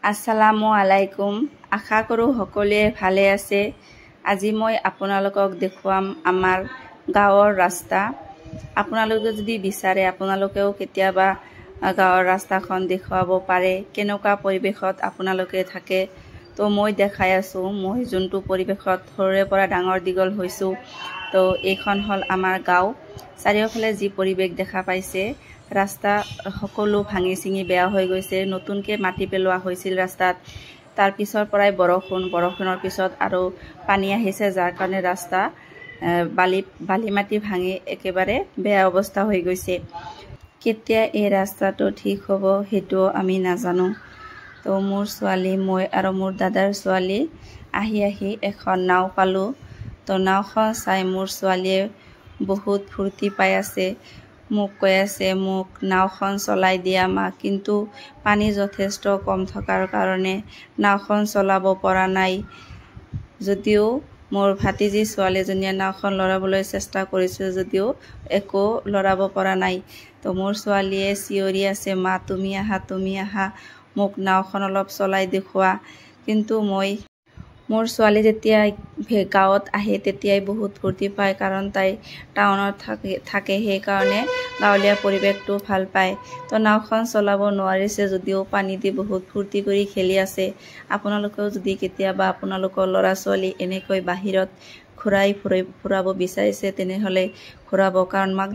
আসসালামু আলাইকুম। আশা কৰোঁ সকলোৱে ভালে আছে। আজি মই আপোনালোকক দেখুৱাম আমাৰ গাঁৱৰ ৰাস্তা। আপোনালোকে যদি বিচাৰে আপোনালোকেও কেতিয়াবা গাঁৱৰ ৰাস্তাখন দেখুৱাব পাৰে, কেনেকুৱা পৰিৱেশত আপোনালোকে থাকে। তো মই দেখাই আছোঁ মই যোনটো পৰিৱেশত সৰুৰে পৰা ডাঙৰ দীঘল হৈছোঁ। তো এইখন হ'ল আমাৰ গাঁও। চাৰিওফালে যি পৰিৱেশ দেখা পাইছে, ৰাস্তা সকলো ভাঙি চিঙি বেয়া হৈ গৈছে। নতুনকৈ মাটি পেলোৱা হৈছিল ৰাস্তাত। তাৰ পিছৰ পৰাই বৰষুণৰ পিছত আৰু পানী আহিছে, যাৰ কাৰণে ৰাস্তা বালি মাটি ভাঙি একেবাৰে বেয়া অৱস্থা হৈ গৈছে। কেতিয়া এই ৰাস্তাটো ঠিক হ'ব সেইটো আমি নাজানো। তো মোৰ ছোৱালী, মই আৰু মোৰ দাদাৰ ছোৱালী আহি এখন নাও পালোঁ। তো নাওখন চাই মোৰ ছোৱালীয়ে বহুত ফূৰ্তি পাই আছে। মোক কৈ আছে মোক নাওখন চলাই দিয়া মা, কিন্তু পানী যথেষ্ট কম থকাৰ কাৰণে নাওখন চলাব পৰা নাই। যদিও মোৰ ভাতিজী ছোৱালীজনীয়ে নাওখন লৰাবলৈ চেষ্টা কৰিছিল যদিও একো লৰাব পৰা নাই। তো মোৰ ছোৱালীয়ে চিঞৰি আছে, মা তুমি আহা, মোক নাওখন অলপ চলাই দেখুওৱা। কিন্তু মোৰ ছোৱালী যেতিয়া গাঁৱত আহে তেতিয়াই বহুত ফূৰ্তি পায়, কাৰণ তাই টাউনত থাকে সেইকাৰণে গাঁৱলীয়া পৰিৱেশটো ভাল পায়। তো নাওখন চলাব নোৱাৰিছে যদিও পানী দি বহুত ফূৰ্তি কৰি খেলি আছে। আপোনালোকেও যদি কেতিয়াবা আপোনালোকৰ ল'ৰা ছোৱালী এনেকৈ বাহিৰত ফুৰাব বিচাৰিছে তেনেহ'লে ঘূৰাব, কাৰণ মাক